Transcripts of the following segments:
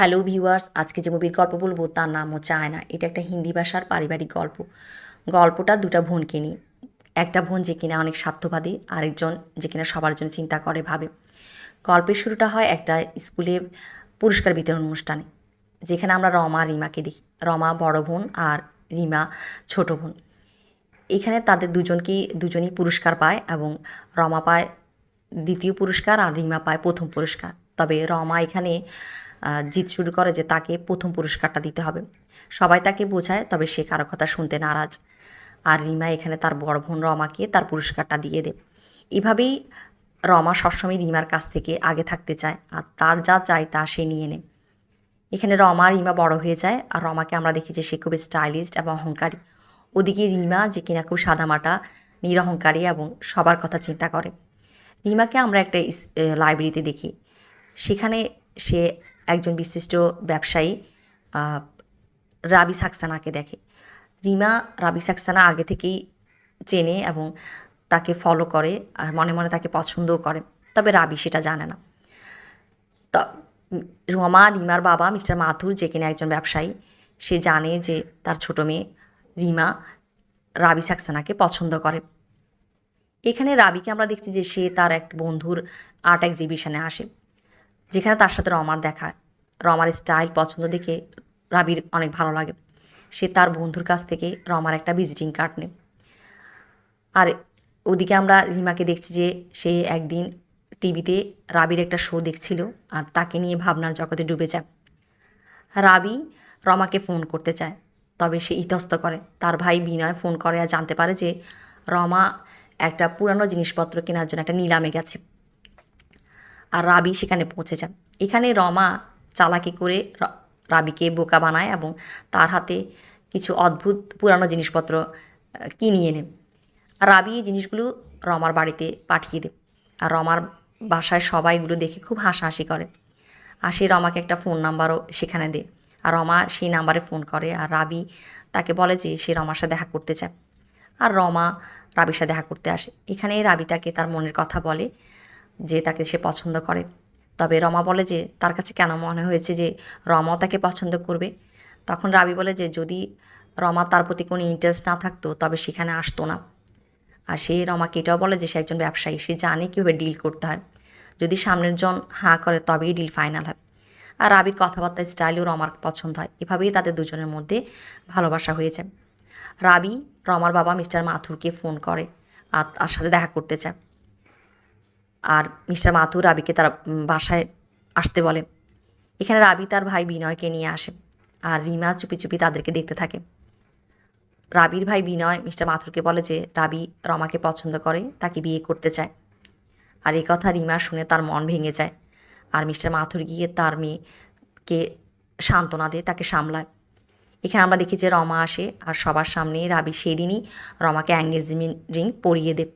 Hello viewers, আজকে যে মুভির গল্প বলবো তার নাম হচ্ছে আয়না। এটা একটা হিন্দি ভাষার পারিবারিক গল্প। গল্পটা দুটা বোনকে নিয়ে। একটা বোন যে কিনা অনেক স্বার্থবাদী, আরেকজন যে কিনা সবার জন্য চিন্তা করে ভাবে। গল্পের শুরুটা হয় একটা স্কুলে পুরস্কার বিতরণ অনুষ্ঠানে, যেখানে আমরা রমা রিমাকে দেখি। রমা বড় বোন আর রিমা ছোট বোন। এখানে তাদের দুজনই পুরস্কার পায় এবং রমা পায় দ্বিতীয় পুরস্কার আর রিমা পায় প্রথম পুরস্কার। তবে রমা এখানে জিত শুরু করে যে তাকে প্রথম পুরস্কারটা দিতে হবে। সবাই তাকে বোঝায়, তবে সে কারো কথা শুনতে নারাজ। আর রিমা এখানে তার বড় বোন রমাকে তার পুরস্কারটা দিয়ে দেয়। এভাবেই রমা সবসময় রিমার কাছ থেকে আগে থাকতে চায়, আর তার যা চায় তা সে নিয়ে নেয়। এখানে রমা রিমা বড় হয়ে যায়, আর রমাকে আমরা দেখি যে সে খুব স্টাইলিস্ট এবং অহংকারী। ওদিকে রিমা যে কিনা খুব সাদামাটা, নিরহংকারী এবং সবার কথা চিন্তা করে। রিমাকে আমরা একটা লাইব্রেরিতে দেখি। সেখানে সে একজন বিশিষ্ট ব্যবসায়ী রাবি সাক্সেনাকে দেখে। রিমা রাবি সাক্সেনা আগে থেকেই চেনে এবং তাকে ফলো করে, আর মনে মনে তাকে পছন্দও করে। তবে রাবি সেটা জানে না। তা রিমার বাবা মিস্টার মাথুর, যে কিনা একজন ব্যবসায়ী, সে জানে যে তার ছোট মেয়ে রিমা রাবি সাক্সেনাকে পছন্দ করে। এখানে রাবিকে আমরা দেখছি যে সে তার এক বন্ধুর আর্ট এক্সিবিশনে আসে, যেখানে তার সাথে রমার দেখা। রমার স্টাইল পছন্দ দেখে রাবির অনেক ভালো লাগে। সে তার বন্ধুর কাছ থেকে রমার একটা ভিজিটিং কার্ড নেয়। আর ওদিকে আমরা রিমাকে দেখছি যে সে একদিন টিভিতে রাবির একটা শো দেখছিল, আর তাকে নিয়ে ভাবনার জগতে ডুবে যায়। রাবি রমাকে ফোন করতে চায়, তবে সে ইতস্ত করে। তার ভাই বিনয় ফোন করে আর জানতে পারে যে রমা একটা পুরানো জিনিসপত্র কেনার জন্য একটা নিলামে গেছে, আর রাবি সেখানে পৌঁছে যায়। এখানে রমা চালাকি করে রাবিকে বোকা বানায় এবং তার হাতে কিছু অদ্ভুত পুরানো জিনিসপত্র কিনিয়ে নেয়। আর রাবি এই জিনিসগুলো রমার বাড়িতে পাঠিয়ে দেয়, আর রমার বাসায় সবাই এগুলো দেখে খুব হাসাহাসি করে। আর সে রমাকে একটা ফোন নাম্বারও সেখানে দেয়, আর রমা সেই নাম্বারে ফোন করে। আর রাবি তাকে বলে যে সে রমার সাথে দেখা করতে চায়, আর রমা রাবির সাথে দেখা করতে আসে। এখানে রাবি তাকে তার মনের কথা বলে যে তাকে সে পছন্দ করে। তবে রমা বলে যে তার কাছে কেন মনে হয়েছে যে রমাও তাকে পছন্দ করবে। তখন রাবি বলে যে যদি রমা তার প্রতি কোনো ইন্টারেস্ট না থাকতো তবে সেখানে আসতো না। আর সে রমাকে এটাও বলে যে সে একজন ব্যবসায়ী, সে জানে কীভাবে ডিল করতে হয়। যদি সামনের জন হাঁ করে তবেই ডিল ফাইনাল হয়। আর রাবির কথাবার্তার স্টাইলও রমার পছন্দ হয়। এভাবেই তাদের দুজনের মধ্যে ভালোবাসা হয়েছে। রাবি রমার বাবা মিস্টার মাথুরকে ফোন করে আর তার সাথে দেখা করতে চায়। আর মিস্টার মাথুর রাবিকে তার বাসায় আসতে বলে। এখানে রাবি তার ভাই বিনয়কে নিয়ে আসে, আর রিমা চুপি চুপি তাদেরকে দেখতে থাকে। রাবির ভাই বিনয় মিস্টার মাথুরকে বলে যে রাবি রমাকে পছন্দ করে, তাকে বিয়ে করতে চায়। আর এই কথা রিমা শুনে তার মন ভেঙে যায়। আর মিস্টার মাথুর গিয়ে তার মেয়েকে সান্ত্বনা দিয়ে তাকে সামলায়। এখানে আমরা দেখি যে রমা আসে, আর সবার সামনে রাবি সেদিনই রমাকে এঙ্গেজমেন্ট রিং পরিয়ে দেয়।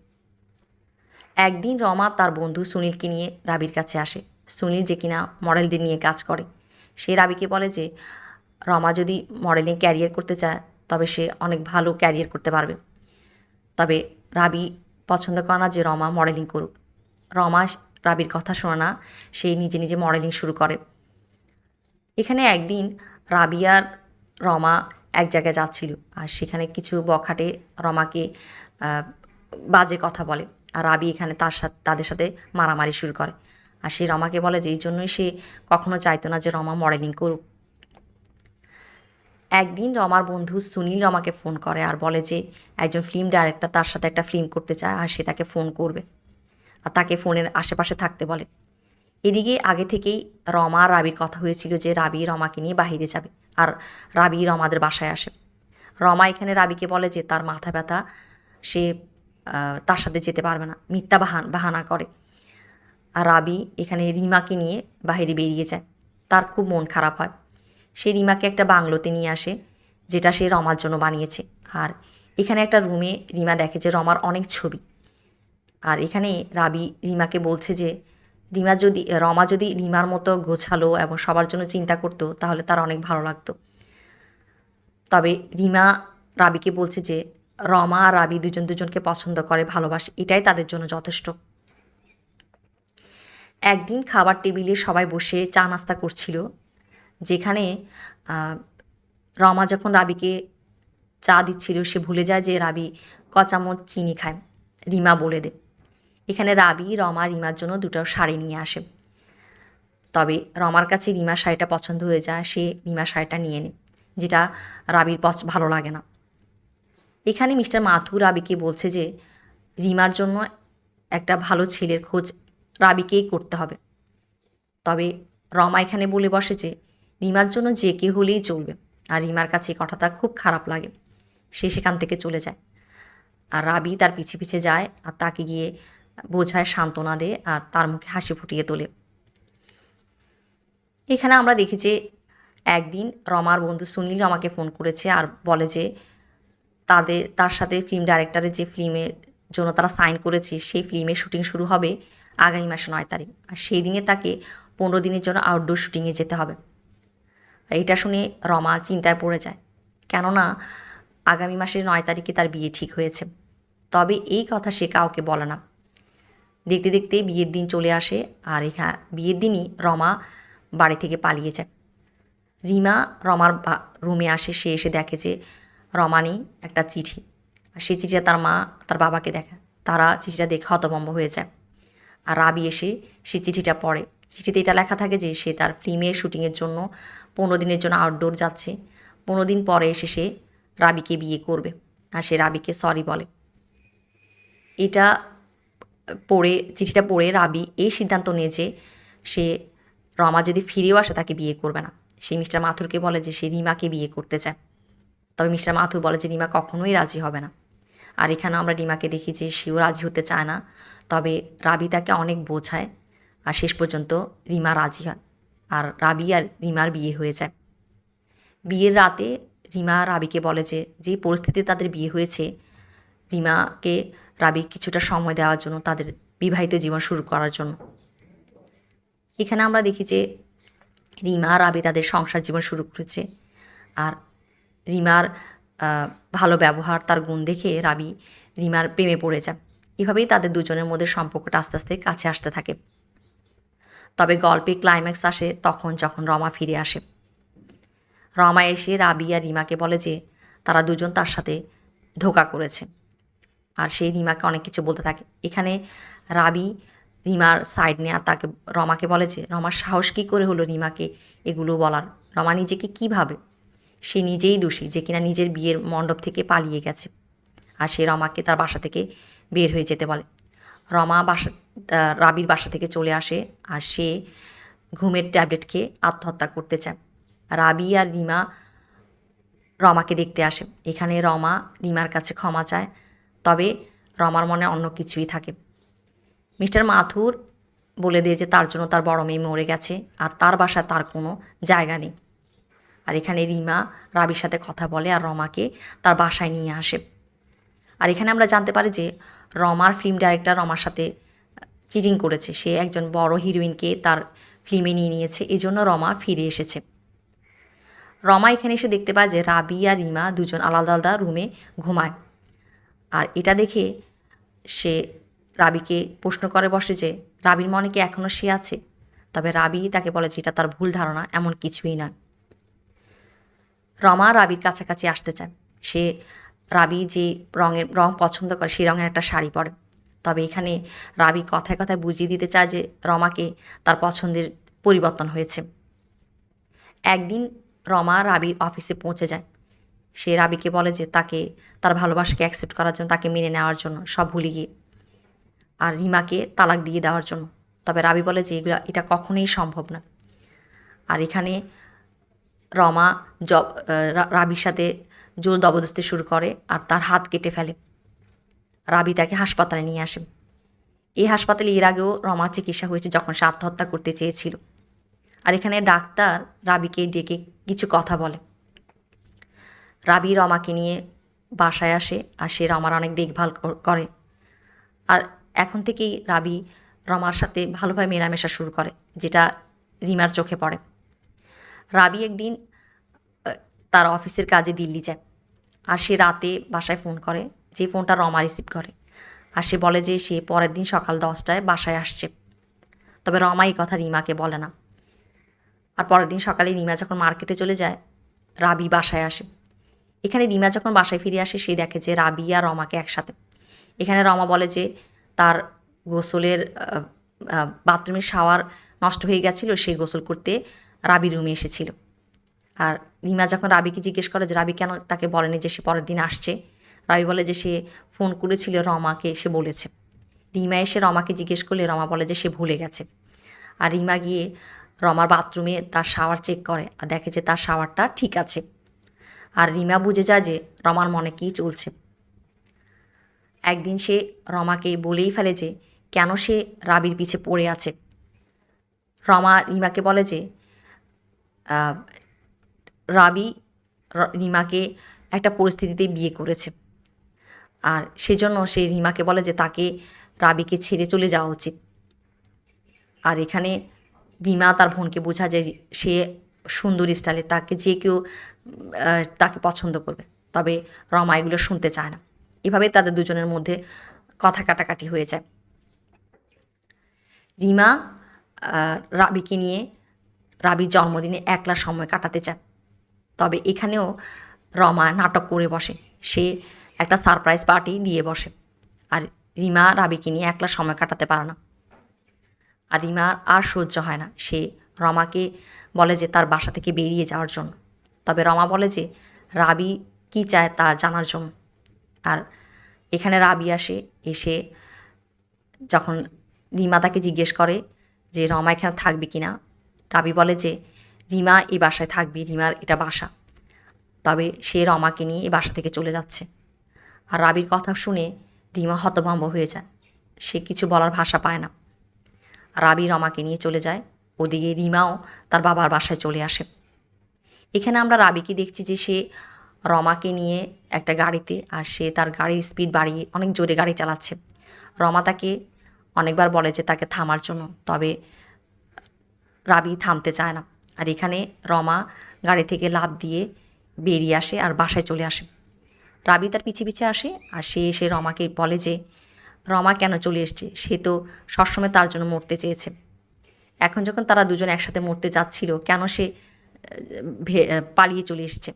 একদিন রমা তার বন্ধু সুনীলকে নিয়ে রাবির কাছে আসে। সুনীল যে কিনা মডেলদের নিয়ে কাজ করে, সে রাবিকে বলে যে রমা যদি মডেলিং ক্যারিয়ার করতে চায় তবে সে অনেক ভালো ক্যারিয়ার করতে পারবে। তবে রাবি পছন্দ করে না যে রমা মডেলিং করুক। রমা রাবির কথা শোনে না, সে নিজে নিজে মডেলিং শুরু করে। এখানে একদিন রাবি আর রমা এক জায়গায় যাচ্ছিল, আর সেখানে কিছু বখাটে রমাকে বাজে কথা বলে। আর রাবি এখানে তাদের সাথে মারামারি শুরু করে। আর সে রমাকে বলে যে এই জন্যই সে কখনো চাইতো না যে রমা মডেলিং করুক। একদিন রমার বন্ধু সুনীল রমাকে ফোন করে আর বলে যে একজন ফিল্ম ডাইরেক্টর তার সাথে একটা ফিল্ম করতে চায়, আর সে তাকে ফোন করবে, আর তাকে ফোনের আশেপাশে থাকতে বলে। এদিকে আগে থেকেই রমা আর রাবির কথা হয়েছিল যে রাবি রমাকে নিয়ে বাহিরে যাবে, আর রাবি রমাদের বাসায় আসে। রমা এখানে রাবিকে বলে যে তার মাথা ব্যথা, সে তার সাথে যেতে পারবে না, মিথ্যা বাহানা করে। আর রাবি এখানে রিমাকে নিয়ে বাহিরে বেরিয়ে যায়। তার খুব মন খারাপ হয়। সে রিমাকে একটা বাংলোতে নিয়ে আসে, যেটা সে রমার জন্য বানিয়েছে। আর এখানে একটা রুমে রিমা দেখে যে রমার অনেক ছবি। আর এখানে রাবি রিমাকে বলছে যে রমা যদি রিমার মতো গোছালো এবং সবার জন্য চিন্তা করতো তাহলে তার অনেক ভালো লাগতো। তবে রিমা রাবিকে বলছে যে রমা আর রাবি দুজনকে পছন্দ করে, ভালোবাসে, এটাই তাদের জন্য যথেষ্ট। একদিন খাবার টেবিলে সবাই বসে চা নাস্তা করছিল। যেখানে রমা যখন রাবিকে চা দিচ্ছিল সে ভুলে যায় যে রাবি ক চামচ চিনি খায়, রিমা বলে দেয়। এখানে রাবি রমা রিমার জন্য দুটো শাড়ি নিয়ে আসে। তবে রমার কাছে রিমার শাড়িটা পছন্দ হয়ে যায়, সে রিমার শাড়িটা নিয়ে নেয়, যেটা রাবির ভালো লাগে না। এখানে মিস্টার মাথুর রাবিকে বলছে যে রিমার জন্য একটা ভালো ছেলের খোঁজ রাবিকেই করতে হবে। তবে রমা এখানে বলে বসে যে রিমার জন্য যে কেউ হলেই চলবে, আর রিমার কাছে কথাটা খুব খারাপ লাগে। সে সেখান থেকে চলে যায়, আর রাবি তার পিছে পিছে যায় আর তাকে গিয়ে বোঝায়, সান্ত্বনা দেয় আর তার মুখে হাসি ফুটিয়ে তোলে। এখানে আমরা দেখি যে একদিন রমার বন্ধু সুনীল রমাকে ফোন করেছে আর বলে যে তার সাথে ফিল্ম ডাইরেক্টরের যে ফিল্মের জন্য তারা সাইন করেছে সেই ফিল্মের শুটিং শুরু হবে আগামী মাসে 9 তারিখ, আর সেই দিনে তাকে 15 দিনের জন্য আউটডোর শুটিংয়ে যেতে হবে। আর এটা শুনে রমা চিন্তায় পড়ে যায়, কেননা আগামী মাসের 9 তারিখে তার বিয়ে ঠিক হয়েছে। তবে এই কথা সে কাউকে বলে না। দেখতে দেখতে বিয়ের দিন চলে আসে, আর বিয়ের দিনই রমা বাড়ি থেকে পালিয়ে যায়। রিমা রমার রুমে আসে, সে এসে দেখে যে রমানি একটা চিঠি, আর সেই চিঠিটা তার মা তার বাবাকে দেখে। তারা চিঠিটা দেখে হতভম্ব হয়ে যায়, আর রাবি এসে সেই চিঠিটা পড়ে। চিঠিতে এটা লেখা থাকে যে সে তার ফিল্মের শুটিংয়ের জন্য 15 দিনের জন্য আউটডোর যাচ্ছে। 15 দিন পরে এসে সে রাবিকে বিয়ে করবে, আর সে রাবিকে সরি বলে। এটা চিঠিটা পড়ে রাবি এই সিদ্ধান্ত নিয়ে যে সে রমা যদি ফিরেও আসে তাকে বিয়ে করবে না। সে মিস্টার মাথুরকে বলে যে সে রিমাকে বিয়ে করতে চায়। তবে মিস্টার মাথুর বলে যে রিমা কখনোই রাজি হবে না। আর এখানেও আমরা রিমাকে দেখি যে সেও রাজি হতে চায় না। তবে রাবি তাকে অনেক বোঝায়, আর শেষ পর্যন্ত রিমা রাজি হয়, আর রাবি আর রিমার বিয়ে হয়ে যায়। বিয়ের রাতে রিমা রাবিকে বলে যে যে পরিস্থিতিতে তাদের বিয়ে হয়েছে, রিমাকে রাবি কিছুটা সময় দেওয়ার জন্য, তাদের বিবাহিত জীবন শুরু করার জন্য। এখানে আমরা দেখি যে রিমা রাবি তাদের সংসার জীবন শুরু করেছে, আর রিমার ভালো ব্যবহার, তার গুণ দেখে রাবি রিমার প্রেমে পড়ে যায়। এভাবেই তাদের দুজনের মধ্যে সম্পর্কটা আস্তে আস্তে কাছে আসতে থাকে। তবে গল্পে ক্লাইম্যাক্স আসে যখন রমা ফিরে আসে। রমা এসে রাবি আর রিমাকে বলে যে তারা দুজন তার সাথে ধোঁকা করেছে, আর সেই রিমাকে অনেক কিছু বলতে থাকে। এখানে রাবি রিমার সাইড নেয়, আর তাকে রমাকে বলে যে রমার সাহস কী করে হলো রিমাকে এগুলো বলার, রমা নিজেকে কী ভাবে, সে নিজেই দোষী যে কিনা নিজের বিয়ের মণ্ডপ থেকে পালিয়ে গেছে। আর সে রমাকে তার বাসা থেকে বের হয়ে যেতে বলে। রমা রাবির বাসা থেকে চলে আসে, আর সে ঘুমের ট্যাবলেট খেয়ে আত্মহত্যা করতে চায়। রাবি আর রিমা রমাকে দেখতে আসে। এখানে রমা রিমার কাছে ক্ষমা চায়, তবে রমার মনে অন্য কিছুই থাকে। মিস্টার মাথুর বলে দিয়ে যে তার জন্য তার বড় মেয়ে মরে গেছে, আর তার বাসায় তার কোনো জায়গা নেই। আর এখানে রিমা রাবির সাথে কথা বলে আর রমাকে তার বাসায় নিয়ে আসে। আর এখানে আমরা জানতে পারি যে রমার ফিল্ম ডাইরেক্টর রমার সাথে চিটিং করেছে, সে একজন বড় হিরোইনকে তার ফিল্মে নিয়ে নিয়েছে, এই জন্য রমা ফিরে এসেছে। রমা এখানে এসে দেখতে পায় যে রাবি আর রিমা দুজন আলাদা আলাদা রুমে ঘুমায়, আর এটা দেখে সে রাবিকে প্রশ্ন করে বসে যে রাবির মনে কি এখনও সে আছে। তবে রাবি তাকে বলে যে এটা তার ভুল ধারণা, এমন কিছুই নয়। রমা রাবির কাছাকাছি আসতে চায়। সে রাবি যে রং পছন্দ করে সেই রঙের একটা শাড়ি পরে। তবে এখানে রাবি কথায় কথায় বুঝিয়ে দিতে চায় যে রমাকে তার পছন্দের পরিবর্তন হয়েছে। একদিন রমা রাবির অফিসে পৌঁছে যায়। সে রাবিকে বলে যে তাকে তার ভালোবাসাকে অ্যাকসেপ্ট করার জন্য, তাকে মেনে নেওয়ার জন্য, সব ভুলে গিয়ে, আর রিমাকে তালাক দিয়ে দেওয়ার জন্য। তবে রাবি বলে যে এটা কখনোই সম্ভব না। আর এখানে রমা রাবির সাথে জোর জবরদস্তি শুরু করে আর তার হাত কেটে ফেলে। রাবি তাকে হাসপাতালে নিয়ে আসে। এই হাসপাতালে এর আগেও রমার চিকিৎসা হয়েছে যখন সে আত্মহত্যা করতে চেয়েছিল। আর এখানে ডাক্তার রাবিকে ডেকে কিছু কথা বলে। রাবি রমাকে নিয়ে বাসায় আসে, আর সে রমার অনেক দেখভাল করে। আর এখন থেকেই রাবি রমার সাথে ভালোভাবে মেলামেশা শুরু করে, যেটা রিমার চোখে পড়ে। রাবি একদিন তার অফিসের কাজে দিল্লি যায়, আর সে রাতে বাসায় ফোন করে, যে ফোনটা রমা রিসিভ করে। আর সে বলে যে সে পরের দিন সকাল 10টায় বাসায় আসছে। তবে রমা এই কথা রিমাকে বলে না। আর পরের দিন সকালে রিমা যখন মার্কেটে চলে যায়, রাবি বাসায় আসে। এখানে রিমা যখন বাসায় ফিরে আসে, সে দেখে যে রাবি আর রমাকে একসাথে। এখানে রমা বলে যে তার গোসলের বাথরুমের শাওয়ার নষ্ট হয়ে গেছিলো, সে গোসল করতে রাবি রুমে এসেছিল। আর রিমা যখন রাবিকে জিজ্ঞেস করে যে রাবি কেন তাকে বলেনি যে সে পরের দিন আসছে, রাবি বলে যে সে ফোন করেছিল রমাকে, সে বলেছে। রিমা এসে রমাকে জিজ্ঞেস করলে রমা বলে যে সে ভুলে গেছে। আর রিমা গিয়ে রমার বাথরুমে তার শাওয়ার চেক করে আর দেখে যে তার শাওয়ারটা ঠিক আছে। আর রিমা বুঝে যায় যে রমার মনে কী চলছে। একদিন সে রমাকে বলেই ফেলে যে কেন সে রাবির পিছে পড়ে আছে। রমা রিমাকে বলে যে রাবি রিমাকে একটা পরিস্থিতিতে বিয়ে করেছে, আর সেজন্য সে রিমাকে বলে যে তাকে রাবিকে ছেড়ে চলে যাওয়া উচিত। আর এখানে রিমা তার বোনকে বোঝা যে সে সুন্দরী স্টাইলে তাকে যে কেউ তাকে পছন্দ করবে, তবে রমা এগুলো শুনতে চায় না। এভাবে তাদের দুজনের মধ্যে কথা কাটাকাটি হয়ে যায়। রিমা রাবিকে নিয়ে রাবির জন্মদিনে একলা সময় কাটাতে চায়, তবে এখানেও রমা নাটক করে বসে। সে একটা সারপ্রাইজ পার্টি দিয়ে বসে, আর রিমা রাবিকে নিয়ে একলা সময় কাটাতে পারে না। আর রিমার আর সহ্য হয় না, সে রমাকে বলে যে তার বাসা থেকে বেরিয়ে যাওয়ার জন্য। তবে রমা বলে যে রাবি কী চায় তা জানার জন্য। আর এখানে রাবি আসে, এসে যখন রিমা তাকে জিজ্ঞেস করে যে রমা এখানে থাকবে কি না, রাবি বলে যে রিমা এই বাসায় থাকবে, রিমার এটা বাসা। তবে সে রমাকে নিয়ে এই বাসা থেকে চলে যাচ্ছে। আর রাবির কথা শুনে রিমা হতভম্ব হয়ে যায়, সে কিছু বলার ভাষা পায় না। রাবি রমাকে নিয়ে চলে যায়, ওদিকে রিমাও তার বাবার বাসায় চলে আসে। এখানে আমরা রাবিকে দেখছি যে সে রমাকে নিয়ে একটা গাড়িতে, আর সে তার গাড়ির স্পিড বাড়িয়ে অনেক জোরে গাড়ি চালাচ্ছে। রমা তাকে অনেকবার বলে যে তাকে থামার জন্য, তবে রাবি থামতে চায় না। আর এখানে রমা গাড়ি থেকে লাফ দিয়ে বেরিয়ে আসে আর বাসায় চলে আসে। রাবি তার পিছে পিছে আসে, আর সে এসে রমাকে বলে যে রমা কেন চলে এসছে, সে তো সবসময় তার জন্য মরতে চেয়েছে। এখন যখন তারা দুজন একসাথে মরতে যাচ্ছিল, কেন সে পালিয়ে চলে এসছে।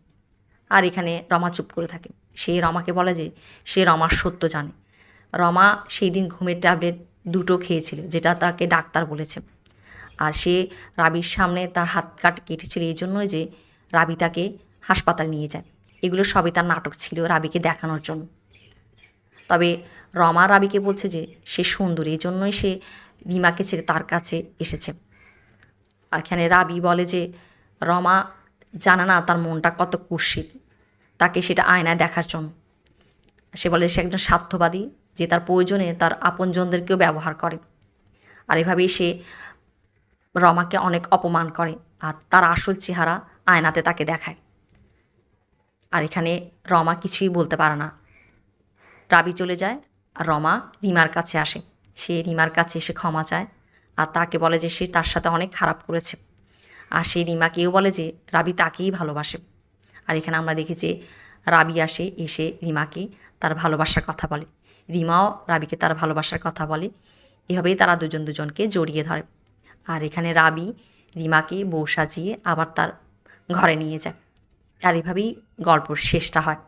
আর এখানে রমা চুপ করে থাকে। সে রমাকে বলে যে সে রমার সত্য জানে। রমা সেই দিন ঘুমের ট্যাবলেট 2টো খেয়েছিল, যেটা তাকে ডাক্তার বলেছে। আর সে রাবির সামনে তার হাত কেটেছিল এই জন্যই যে রাবি তাকে হাসপাতাল নিয়ে যায়। এগুলো সবই তার নাটক ছিল রাবিকে দেখানোর জন্য। তবে রমা রাবিকে বলছে যে সে সুন্দরী, এই জন্যই সে রিমাকে ছেড়ে তার কাছে এসেছে। এখানে রাবি বলে যে রমা জানে না তার মনটা কত কুৎসিত, তাকে সেটা আয়নায় দেখার জন্য। সে বলে সে একজন স্বার্থবাদী, যে তার প্রয়োজনে তার আপনজনদেরকেও ব্যবহার করে। আর এভাবেই সে রমাকে অনেক অপমান করে, আর তার আসল চেহারা আয়নাতে তাকে দেখায়। আর এখানে রমা কিছুই বলতে পারে না। রাবি চলে যায়, আর রমা রিমার কাছে আসে। সে রিমার কাছে এসে ক্ষমা চায়, আর তাকে বলে যে সে তার সাথে অনেক খারাপ করেছে। আর সে রিমাকেও বলে যে রাবি তাকেই ভালোবাসে। আর এখানে আমরা দেখি যে রাবি আসে, এসে রিমাকে তার ভালোবাসার কথা বলে, রিমাও রাবিকে তার ভালোবাসার কথা বলে। এভাবেই তারা দুজন দুজনকে জড়িয়ে ধরে। আর এখানে রাবি রিমাকে বউ সাজিয়ে আবার তার ঘরে নিয়ে যায়। আর এভাবেই গল্পর শেষটা হয়।